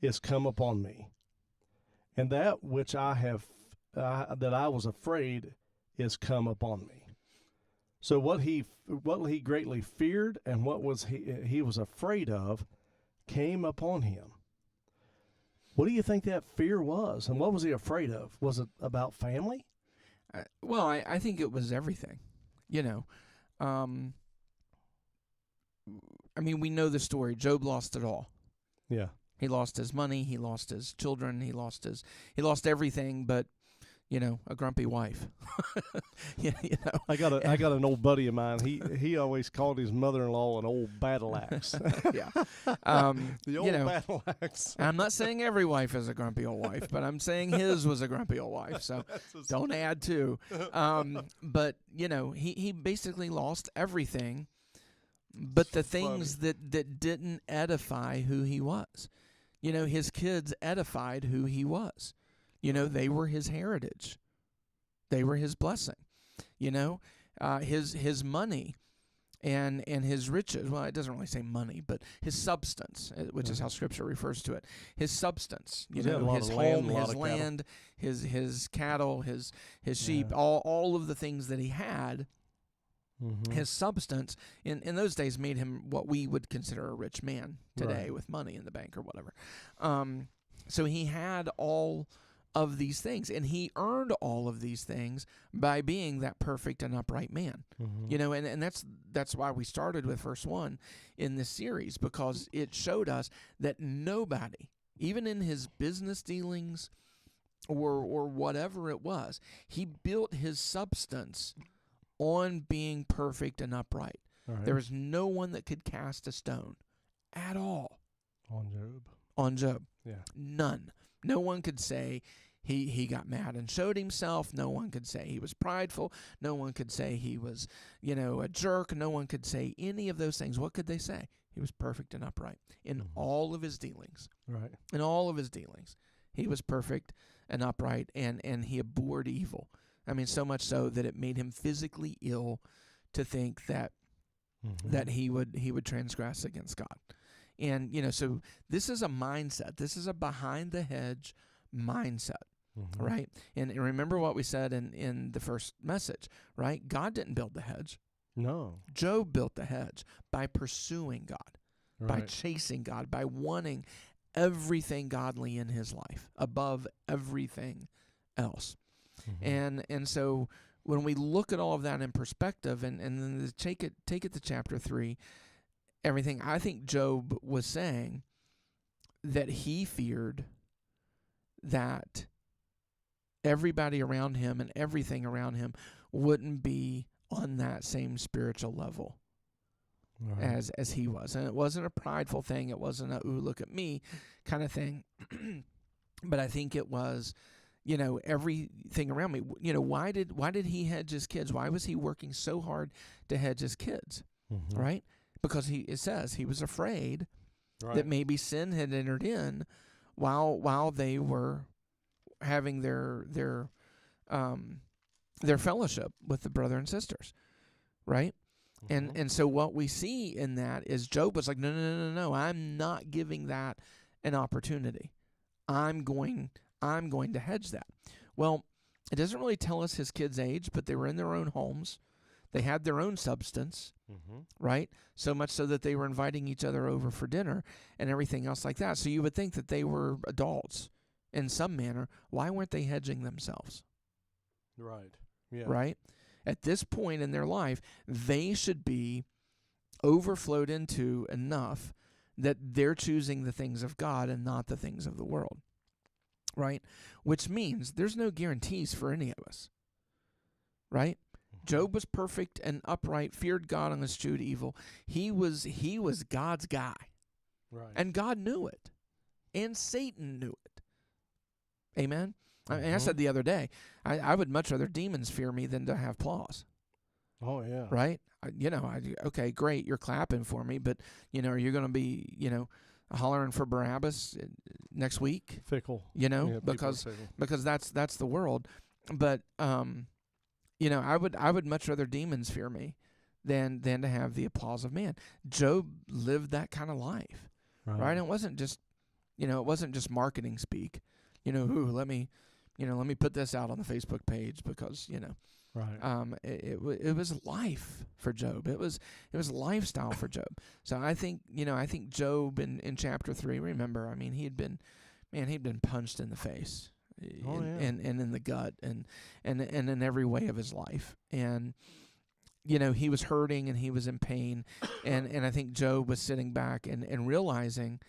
is come upon me, and that which I was afraid is come upon me." So what he greatly feared and what was he was afraid of came upon him. What do you think that fear was, and what was he afraid of? Was it about family? Well, I think it was everything. I mean, we know the story. Job lost it all. Yeah. He lost his money. He lost his children. He lost everything, but a grumpy wife. I got an old buddy of mine. He always called his mother-in-law an old battle axe. Yeah. The old battle axe. I'm not saying every wife is a grumpy old wife, but I'm saying his was a grumpy old wife. So don't add to. But he basically lost everything, but the things that didn't edify who he was. His kids edified who he was. They were his heritage. They were his blessing. His money and his riches. Well, it doesn't really say money, but his substance, which is how Scripture refers to it. His substance. His home, his land, his cattle, his sheep, all of the things that he had. Mm-hmm. His substance in those days made him what we would consider a rich man today, with money in the bank or whatever. So he had all of these things, and he earned all of these things by being that perfect and upright man. Mm-hmm. And that's why we started with verse 1 in this series, because it showed us that nobody, even in his business dealings or whatever it was, he built his substance on being perfect and upright. Right. There was no one that could cast a stone at all on Job. Yeah. None. No one could say he got mad and showed himself. No one could say he was prideful. No one could say he was, a jerk. No one could say any of those things. What could they say? He was perfect and upright in all of his dealings. Right. In all of his dealings, he was perfect and upright, and he abhorred evil. I mean, so much so that it made him physically ill to think that that he would transgress against God. And, so this is a mindset. This is a behind-the-hedge mindset, right? And remember what we said in the first message, right? God didn't build the hedge. No. Job built the hedge by pursuing God, by chasing God, by wanting everything godly in his life above everything else. And so when we look at all of that in perspective and then take it to chapter 3, everything, I think Job was saying that he feared that everybody around him and everything around him wouldn't be on that same spiritual level as he was. And it wasn't a prideful thing. It wasn't a, ooh, look at me kind of thing. But I think it was, everything around me. Why did he hedge his kids? Why was he working so hard to hedge his kids? Right? Because it says he was afraid that maybe sin had entered in while they were having their fellowship with the brother and sisters, right? And so what we see in that is Job was like, no, I'm not giving that an opportunity. I'm going to hedge that. Well, it doesn't really tell us his kids' age, but they were in their own homes. They had their own substance, right? So much so that they were inviting each other over for dinner and everything else like that. So you would think that they were adults in some manner. Why weren't they hedging themselves? Right. Yeah. Right? At this point in their life, they should be overflowed into enough that they're choosing the things of God and not the things of the world. Right? Which means there's no guarantees for any of us. Right? Job was perfect and upright, feared God and eschewed evil. He was God's guy. Right. And God knew it. And Satan knew it. Amen? I said the other day, I would much rather demons fear me than to have claws. Oh, yeah. Right? Okay, great, you're clapping for me, but, are you going to be, hollering for Barabbas next week? Fickle. Because that's the world. But, I would much rather demons fear me than to have the applause of man. Job lived that kind of life, right? And it wasn't just marketing speak. Let me put this out on the Facebook page because right. It was life for Job. It was lifestyle for Job. So I think Job in chapter 3. Remember, he'd been punched in the face. And in the gut and in every way of his life. And, he was hurting and he was in pain. And I think Job was sitting back and realizing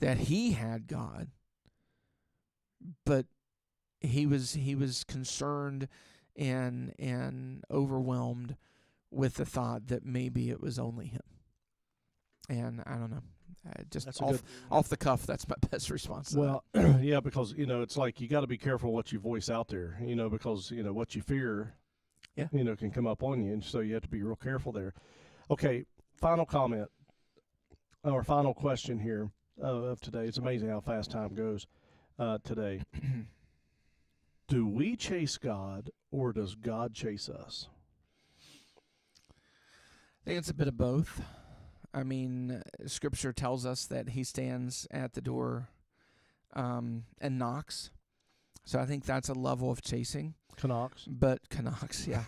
that he had God, but he was concerned and overwhelmed with the thought that maybe it was only him. And I don't know, just off the cuff, that's my best response to well, yeah, because, it's like you got to be careful what you voice out there, because, what you fear, can come up on you. And so you have to be real careful there. Okay, final comment or final question here of today. It's amazing how fast time goes today. Do we chase God or does God chase us? I think it's a bit of both. I mean, Scripture tells us that he stands at the door and knocks. So I think that's a level of chasing. Canucks, yeah.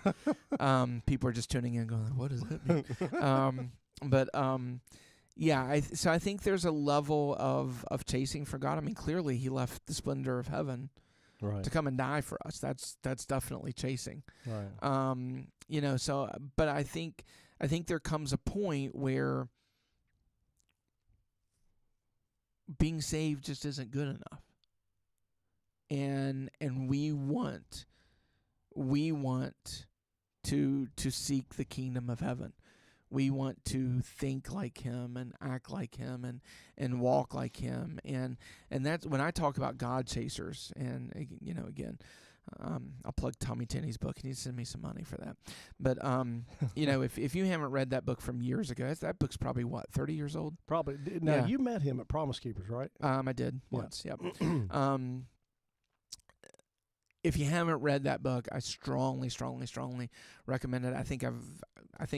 People are just tuning in going, what does that mean? So I think there's a level of chasing for God. I mean, clearly he left the splendor of heaven to come and die for us. That's definitely chasing. Right. But I think there comes a point where being saved just isn't good enough. And we want to seek the kingdom of heaven. We want to think like him and act like him and walk like him. And that's when I talk about God chasers. And again, I'll plug Tommy Tenney's book. He needs to send me some money for that. But if you haven't read that book from years ago, that book's probably 30 years old. Probably. Now you met him at Promise Keepers, right? I did once. Yep. If you haven't read that book, I strongly, strongly, strongly recommend it. I think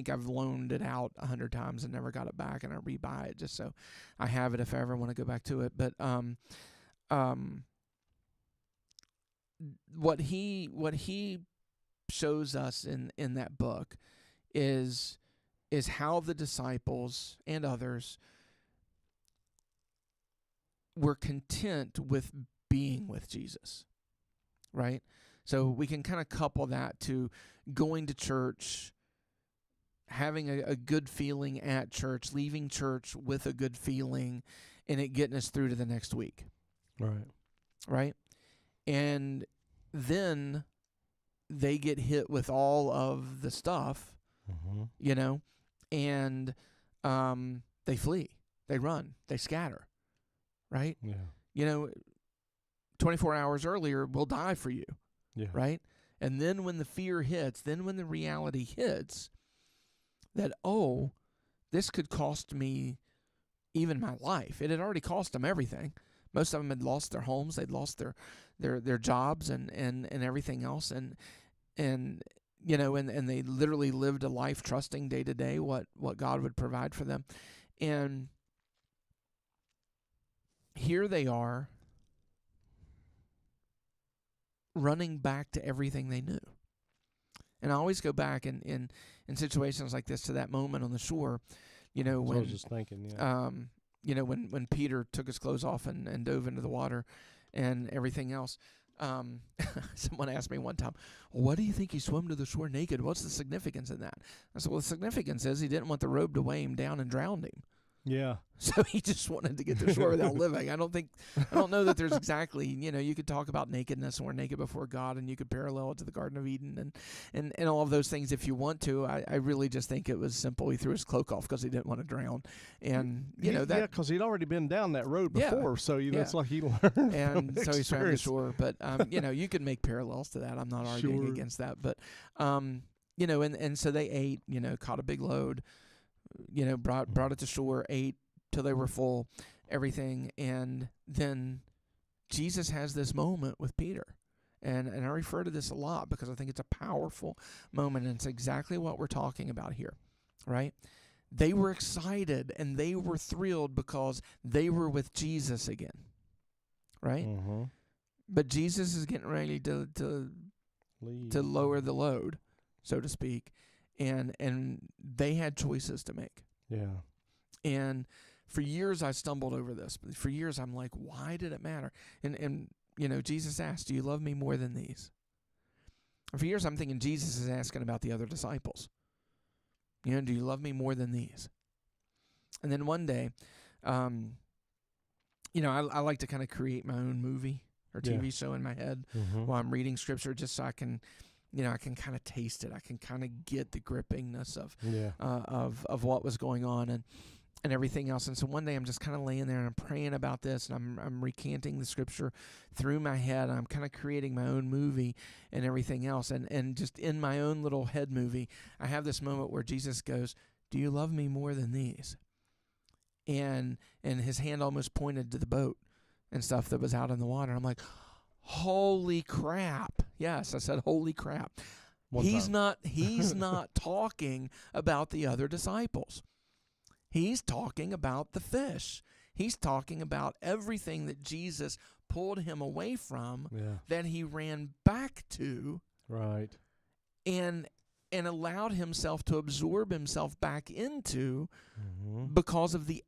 I've loaned it out 100 times and never got it back, and I rebuy it just so I have it if I ever want to go back to it. But what he shows us in that book is how the disciples and others were content with being with Jesus. Right? So we can kind of couple that to going to church, having a good feeling at church, leaving church with a good feeling, and it getting us through to the next week. Right? And then they get hit with all of the stuff, and they flee, they run, they scatter. Right? Yeah. 24 hours earlier, we'll die for you, right? And then when the fear hits, then when the reality hits that, this could cost me even my life. It had already cost them everything. Most of them had lost their homes. They'd lost their jobs and everything else. And they literally lived a life trusting day to day what God would provide for them. And here they are, running back to everything they knew. And I always go back in situations like this to that moment on the shore, when I was just thinking, when Peter took his clothes off and dove into the water and everything else. Someone asked me one time, what do you think he swam to the shore naked? What's the significance in that? I said, well, the significance is he didn't want the robe to weigh him down and drown him. Yeah. So he just wanted to get to shore without living. I don't know that there's exactly, you could talk about nakedness and we're naked before God, and you could parallel it to the Garden of Eden and all of those things if you want to. I really just think it was simple. He threw his cloak off because he didn't want to drown. And, because he'd already been down that road before. So, it's like he learned. And so he swam to shore. But, you could make parallels to that. I'm not arguing against that. But, and so they ate, caught a big load. Brought it to shore, ate till they were full, everything. And then Jesus has this moment with Peter. And I refer to this a lot because I think it's a powerful moment, and it's exactly what we're talking about here, right? They were excited and they were thrilled because they were with Jesus again, right? Mm-hmm. But Jesus is getting ready to lower the load, so to speak. And they had choices to make. Yeah. And for years I stumbled over this. For years I'm like, why did it matter? And Jesus asked, do you love me more than these? And for years I'm thinking Jesus is asking about the other disciples. Do you love me more than these? And then one day, I like to kind of create my own movie or TV show in my head while I'm reading scripture, just so I can, I can kind of taste it. I can kind of get the grippingness of what was going on and everything else. And so one day I'm just kind of laying there and I'm praying about this, and I'm recanting the scripture through my head. And I'm kind of creating my own movie and everything else. And just in my own little head movie, I have this moment where Jesus goes, "Do you love me more than these?" And his hand almost pointed to the boat and stuff that was out in the water. I'm like, holy crap. Yes, I said, holy crap. He's not talking about the other disciples. He's talking about the fish. He's talking about everything that Jesus pulled him away from, that he ran back to. Right. And allowed himself to absorb himself back into because of the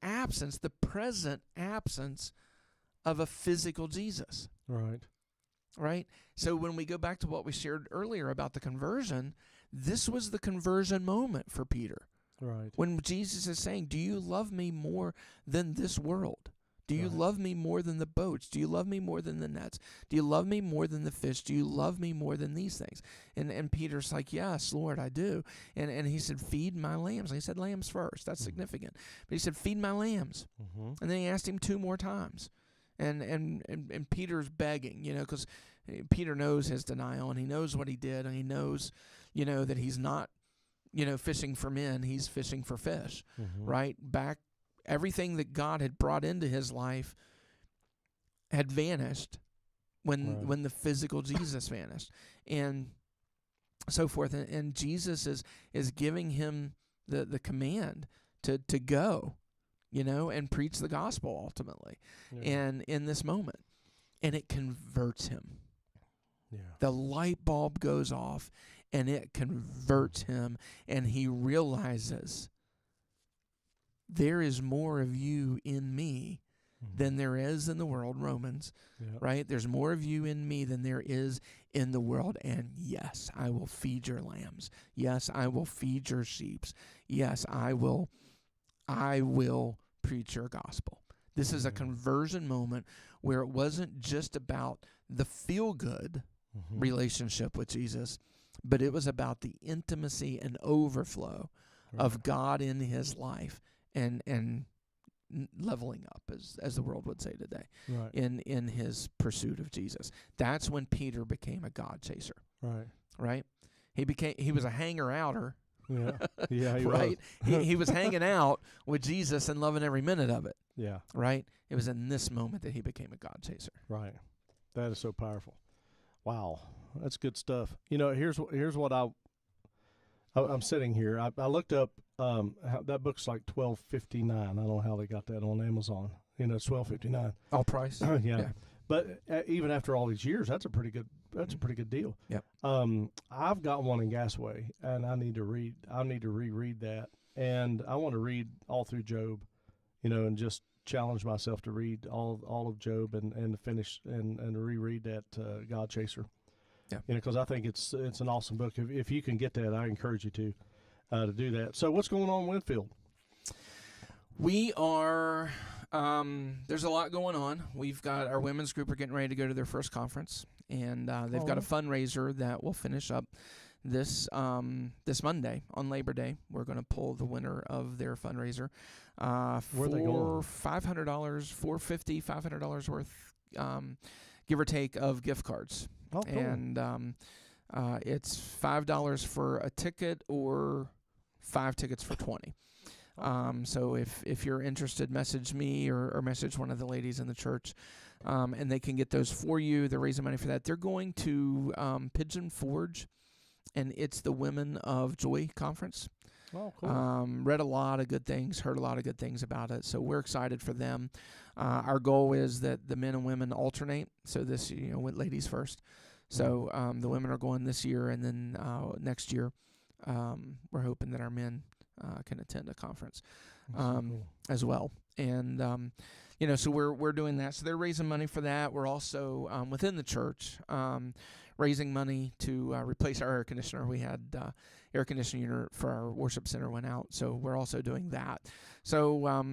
present absence of a physical Jesus. Right? So when we go back to what we shared earlier about the conversion, this was the conversion moment for Peter. Right. When Jesus is saying, "Do you love me more than this world? Do you love me more than the boats? Do you love me more than the nets? Do you love me more than the fish? Do you love me more than these things?" And Peter's like, "Yes, Lord, I do." And he said, "Feed my lambs." And he said lambs first. That's significant. But he said, "Feed my lambs." And then he asked him 2 more times. And Peter's begging, because Peter knows his denial, and he knows what he did, and he knows, that he's not, fishing for men. He's fishing for fish, right? Everything that God had brought into his life had vanished when the physical Jesus vanished, and so forth. And Jesus is giving him the command to go, and preach the gospel ultimately, and in this moment, and it converts him. The light bulb goes off, and it converts him, and he realizes, there is more of you in me than there is in the world, Romans, right? There's more of you in me than there is in the world, and yes, I will feed your lambs. Yes, I will feed your sheep. Yes, I will preach your gospel. This is a conversion moment where it wasn't just about the feel-good relationship with Jesus, but it was about the intimacy and overflow of God in his life and leveling up, as the world would say today, in his pursuit of Jesus. That's when Peter became a God chaser. Right? He was a hanger-outer. He right? He was hanging out with Jesus and loving every minute of it. Right? It was in this moment that he became a God chaser. Right. That is so powerful. Wow, that's good stuff. Here's what I'm sitting here. I looked up that book's like $12.59. I don't know how they got that on Amazon. It's $12.59. All price. Yeah. But even after all these years, that's a pretty good deal. Yep. I've got one in Gasway, and I need to reread that, and I want to read all through Job, and just challenge myself to read all of Job and finish and reread that God Chaser. Yeah. Because I think it's an awesome book. If you can get that, I encourage you to do that. So what's going on in Winfield? We are. There's a lot going on. We've got our women's group are getting ready to go to their first conference, and they've got a fundraiser that will finish up this Monday on Labor Day. We're going to pull the winner of their fundraiser Where are they going? $500, $450, $500 worth, give or take, of gift cards. Oh, cool. And it's $5 for a ticket or 5 tickets for $20. So if you're interested, message me or message one of the ladies in the church, and they can get those for you. They're raising money for that. They're going to Pigeon Forge, and it's the Women of Joy conference. Oh, cool. Read a lot of good things, heard a lot of good things about it. So we're excited for them. Our goal is that the men and women alternate. So this, with ladies first. So the women are going this year, and then next year we're hoping that our men can attend a conference as well. And so we're doing that. So they're raising money for that. We're also within the church raising money to replace our air conditioner. We had air conditioning unit for our worship center went out, so we're also doing that. So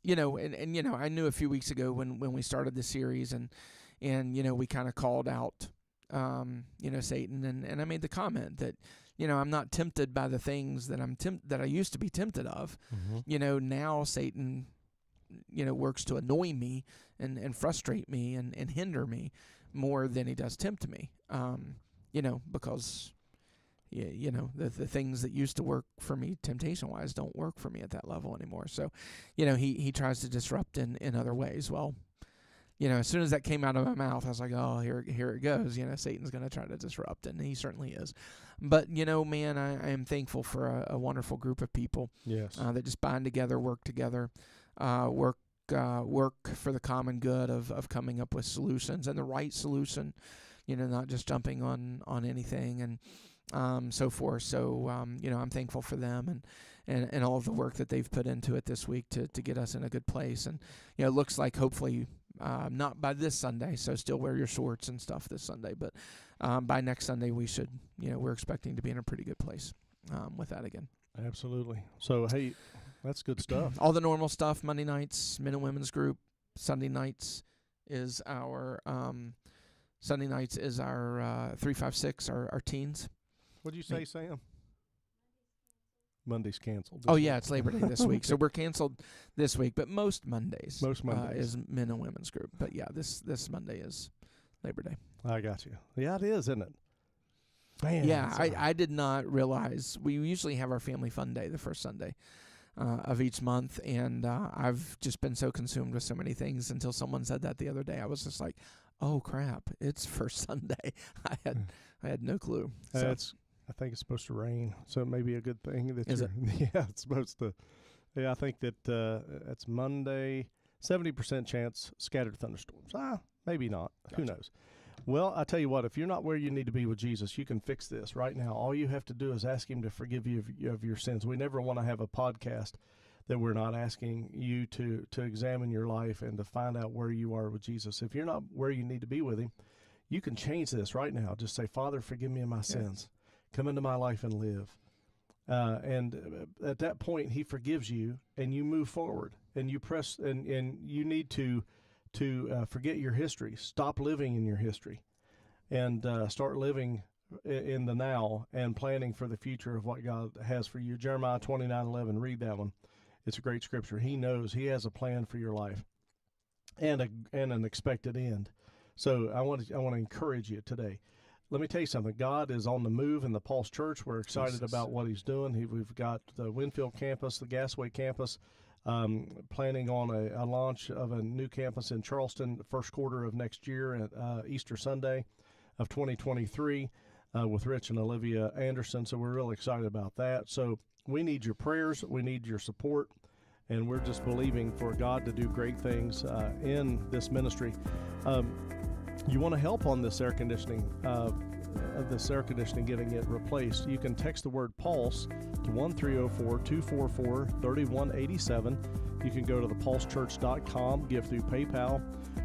I knew a few weeks ago when we started the series and we kind of called out, Satan, and I made the comment that, I'm not tempted by the things that I used to be tempted of. Mm-hmm. Now Satan, works to annoy me and frustrate me and hinder me more than he does tempt me. Because the things that used to work for me temptation-wise don't work for me at that level anymore. So, he tries to disrupt in other ways. Well, as soon as that came out of my mouth, I was like, oh, here it goes. Satan's going to try to disrupt, and he certainly is. But, man, I am thankful for a wonderful group of people. Yes. That just bind together, work together, work for the common good of coming up with solutions and the right solution, not just jumping on anything and so forth. So, I'm thankful for them and all of the work that they've put into it this week to get us in a good place. And, it looks like hopefully not by this Sunday, so still wear your shorts and stuff this Sunday, but by next Sunday we should, we're expecting to be in a pretty good place with that again. Absolutely. So, hey, that's good stuff. All the normal stuff, Monday nights, men and women's group. Sunday nights is our 356, our teens. What'd you say, Sam? Monday's canceled. Oh, yeah, it's Labor Day this week. So we're canceled this week, but most Mondays is men and women's group. But, yeah, this Monday is Labor Day. I got you. Yeah, it is, isn't it? Man, yeah, I did not realize. We usually have our family fun day the first Sunday of each month, and I've just been so consumed with so many things until someone said that the other day. I was just like, oh, crap, it's first Sunday. I had no clue. So. I think it's supposed to rain, so it may be a good thing. Is it? Yeah, it's supposed to. Yeah, I think that it's Monday, 70% chance scattered thunderstorms. Maybe not. Gotcha. Who knows? Well, I tell you what, if you're not where you need to be with Jesus, you can fix this right now. All you have to do is ask him to forgive you of your sins. We never want to have a podcast that we're not asking you to examine your life and to find out where you are with Jesus. If you're not where you need to be with him, you can change this right now. Just say, Father, forgive me of my sins. Come into my life and live. And at that point, he forgives you, and you move forward, and you press, and you need to forget your history. Stop living in your history, and start living in the now and planning for the future of what God has for you. Jeremiah 29:11. Read that one. It's a great scripture. He knows he has a plan for your life, and an expected end. So I want to encourage you today. Let me tell you something. God is on the move in the Pulse Church. We're excited about what he's doing. We've got the Winfield campus, the Gasway campus, planning on a launch of a new campus in Charleston the first quarter of next year at Easter Sunday of 2023 with Rich and Olivia Anderson. So we're really excited about that. So we need your prayers. We need your support. And we're just believing for God to do great things in this ministry. You want to help on this air conditioning, getting it replaced. You can text the word Pulse to 1-304-244-3187. You can go to thepulsechurch.com, give through PayPal,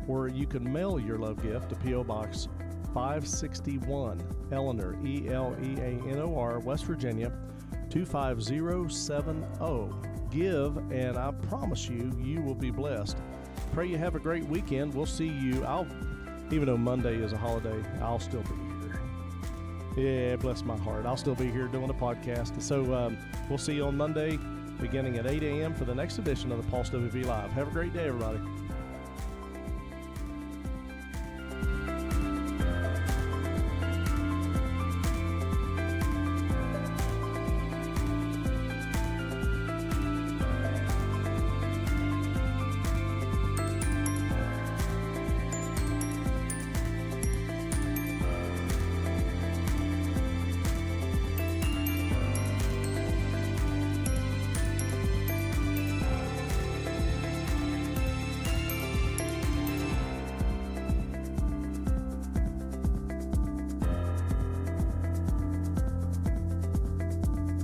or you can mail your love gift to P.O. Box 561, Eleanor, Eleanor, West Virginia, 25070. Give, and I promise you will be blessed. Pray you have a great weekend. We'll see you. Even though Monday is a holiday, I'll still be here. Yeah, bless my heart. I'll still be here doing a podcast. So we'll see you on Monday beginning at 8 a.m. for the next edition of the Pulse WV Live. Have a great day, everybody.